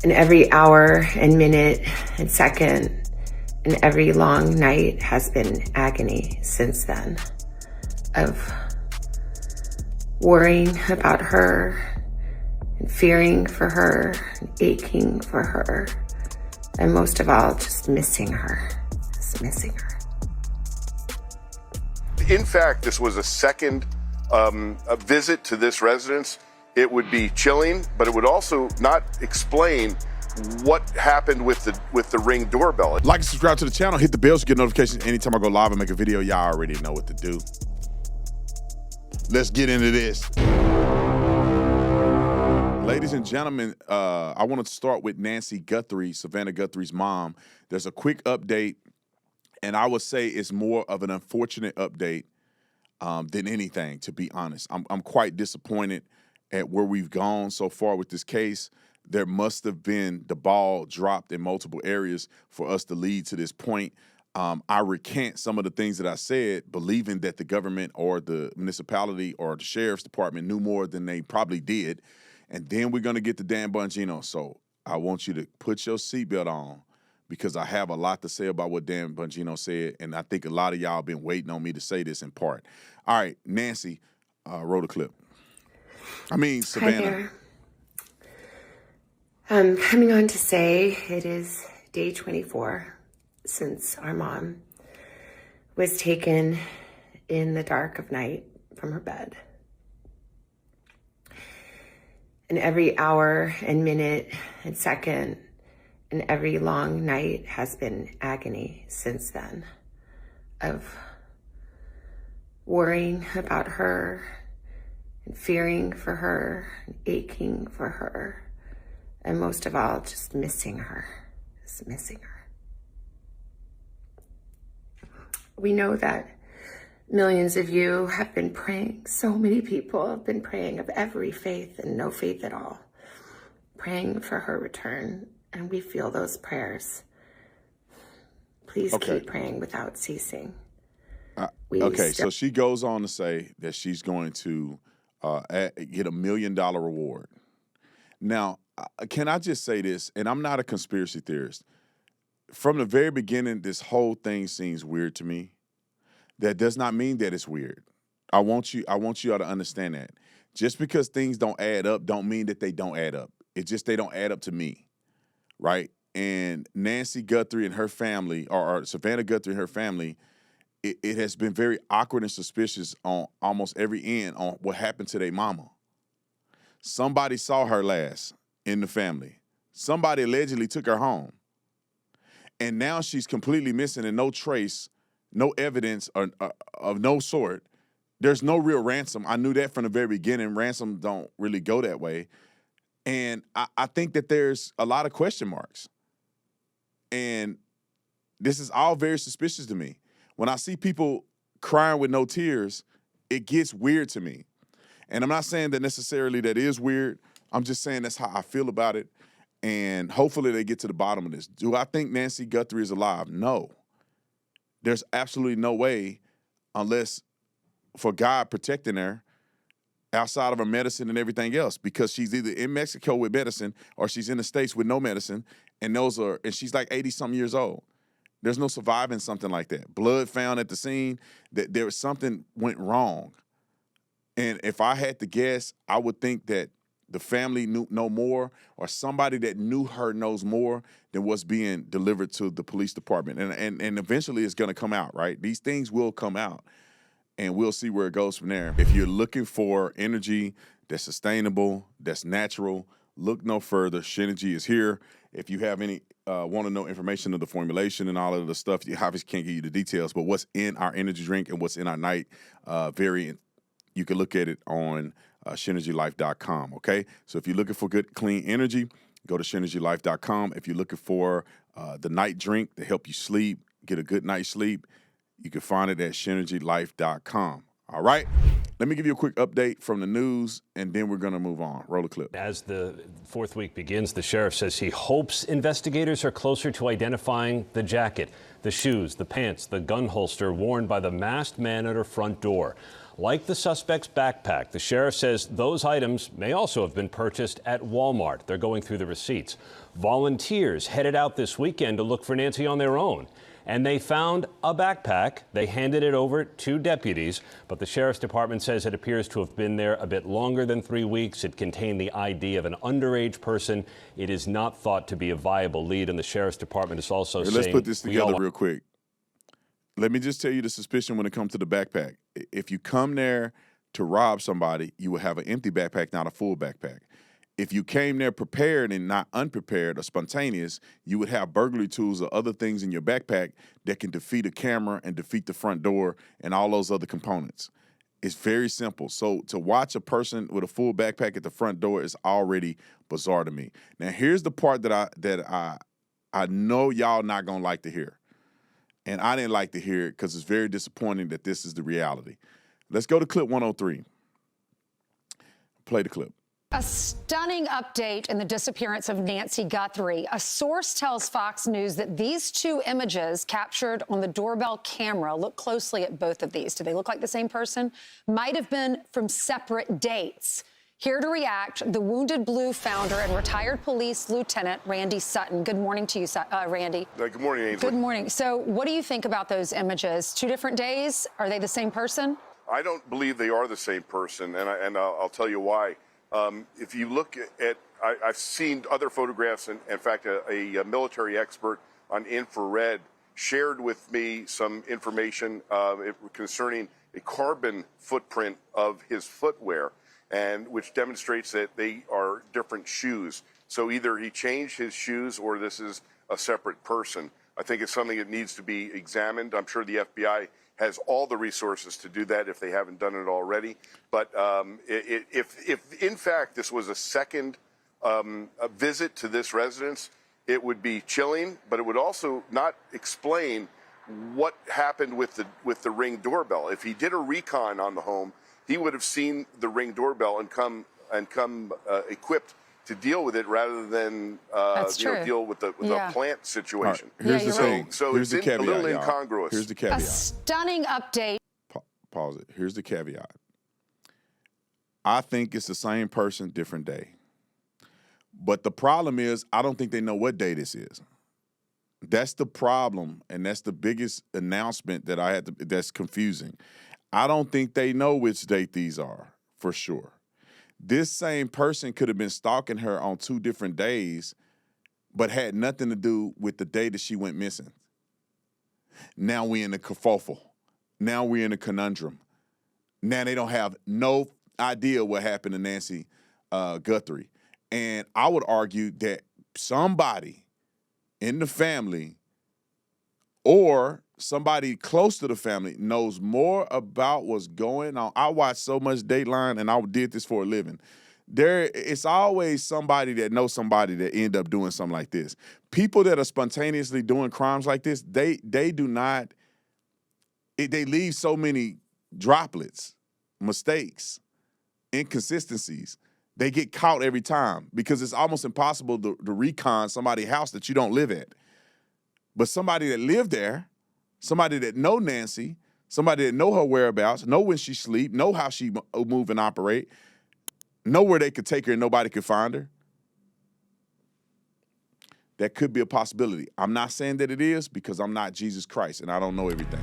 And every hour and minute and second and every long night has been agony since then, of worrying about her and fearing for her and aching for her, and most of all, just missing her, In fact, this was a second a visit to this residence. It would be chilling, but it would also not explain what happened with the Ring doorbell. Like and subscribe to the channel, hit the bell to get notifications anytime I go live and make a video. Y'all already know what to do. Let's get into this. Ladies and gentlemen, I wanted to start with Nancy Guthrie, Savannah Guthrie's mom. There's a quick update, and I would say it's more of an unfortunate update than anything, to be honest. I'm quite disappointed at where we've gone so far with this case. There must have been the ball dropped in multiple areas for us to lead to this point. I recant some of the things that I said, believing that the government or the municipality or the sheriff's department knew more than they probably did. And then we're going to get to Dan Bongino. So I want you to put your seatbelt on, because I have a lot to say about what Dan Bongino said, and I think a lot of y'all been waiting on me to say this in part. All right, Nancy, roll the clip. Savannah. Hi there. I'm coming on to say it is day 24 since our mom was taken in the dark of night from her bed. And every hour and minute and second and every long night has been agony since then, of worrying about her and fearing for her and aching for her, and most of all, just missing her. We know that millions of you have been praying. So many people have been praying, of every faith and no faith at all, praying for her return. And we feel those prayers. Please keep praying without ceasing. So she goes on to say that she's going to get $1 million reward. Now, can I just say this? And I'm not a conspiracy theorist. From the very beginning, this whole thing seems weird to me. That does not mean that it's weird. I want you all to understand that. Just because things don't add up don't mean that they don't add up. It's just they don't add up to me, right? And Nancy Guthrie and her family, or Savannah Guthrie and her family, it has been very awkward and suspicious on almost every end on what happened to their mama. Somebody saw her last in the family. Somebody allegedly took her home. And now she's completely missing and no trace, no evidence of no sort. There's no real ransom. I knew that from the very beginning. Ransom don't really go that way. And I think that there's a lot of question marks. And this is all very suspicious to me. When I see people crying with no tears, it gets weird to me. And I'm not saying that necessarily that is weird. I'm just saying that's how I feel about it. And hopefully they get to the bottom of this. Do I think Nancy Guthrie is alive? No. There's absolutely no way, unless for God protecting her outside of her medicine and everything else, because she's either in Mexico with medicine or she's in the States with no medicine, and she's like 80-something years old. There's no surviving something like that. Blood found at the scene, that there was something went wrong. And if I had to guess, I would think that the family know more, or somebody that knew her knows more than what's being delivered to the police department. And eventually it's going to come out, right? These things will come out, and we'll see where it goes from there. If you're looking for energy that's sustainable, that's natural, look no further. Shenergy is here. If you have any want to know information of the formulation and all of the stuff, you obviously can't give you the details, but what's in our energy drink and what's in our night variant, you can look at it on ShenergyLife.com, okay? So if you're looking for good, clean energy, go to ShenergyLife.com. If you're looking for the night drink to help you sleep, get a good night's sleep, you can find it at ShenergyLife.com, all right? Let me give you a quick update from the news, and then we're going to move on. Roll the clip. As the fourth week begins, the sheriff says he hopes investigators are closer to identifying the jacket, the shoes, the pants, the gun holster worn by the masked man at her front door. Like the suspect's backpack, the sheriff says those items may also have been purchased at Walmart. They're going through the receipts. Volunteers headed out this weekend to look for Nancy on their own, and they found a backpack. They handed it over to deputies, but the sheriff's department says it appears to have been there a bit longer than 3 weeks. It contained the ID of an underage person. It is not thought to be a viable lead, and the sheriff's department is also saying... Let's put this together real quick. Let me just tell you the suspicion when it comes to the backpack. If you come there to rob somebody, you will have an empty backpack, not a full backpack. If you came there prepared and not unprepared or spontaneous, you would have burglary tools or other things in your backpack that can defeat a camera and defeat the front door and all those other components. It's very simple. So to watch a person with a full backpack at the front door is already bizarre to me. Now, here's the part that I know y'all not gonna like to hear. And I didn't like to hear it because it's very disappointing that this is the reality. Let's go to clip 103. Play the clip. A stunning update in the disappearance of Nancy Guthrie. A source tells Fox News that these two images captured on the doorbell camera, look closely at both of these. Do they look like the same person? Might have been from separate dates. Here to react, the Wounded Blue founder and retired police lieutenant, Randy Sutton. Good morning to you, Randy. Good morning, Ainsley. Good morning. So what do you think about those images? 2 different days? Are they the same person? I don't believe they are the same person, and I'll tell you why. If you look at, I've seen other photographs, and in fact, a military expert on infrared shared with me some information concerning a carbon footprint of his footwear, and which demonstrates that they are different shoes. So either he changed his shoes or this is a separate person. I think it's something that needs to be examined. I'm sure the FBI has all the resources to do that if they haven't done it already. But if in fact this was a second a visit to this residence, it would be chilling, but it would also not explain what happened with the Ring doorbell. If he did a recon on the home, he would have seen the Ring doorbell and come equipped to deal with it rather than deal with the plant situation. Right. Here's the thing. So here's it's the caveat, a little incongruous. Here's the caveat. A stunning update. Pause it. Here's the caveat. I think it's the same person, different day. But the problem is, I don't think they know what day this is. That's the problem, and that's the biggest announcement that I had to, that's confusing. I don't think they know which date these are, for sure. This same person could have been stalking her on 2 different days, but had nothing to do with the day that she went missing. Now we're in a kerfuffle. Now we're in a conundrum. Now they don't have no idea what happened to Nancy Guthrie. And I would argue that somebody in the family or somebody close to the family knows more about what's going on. I watch so much Dateline, and I did this for a living. It's always somebody that knows somebody that end up doing something like this. People that are spontaneously doing crimes like this, they do not, they leave so many droplets, mistakes, inconsistencies. They get caught every time because it's almost impossible to recon somebody's house that you don't live at. But somebody that lived there, somebody that know Nancy, somebody that know her whereabouts, know when she sleep, know how she move and operate, know where they could take her and nobody could find her. That could be a possibility. I'm not saying that it is because I'm not Jesus Christ and I don't know everything.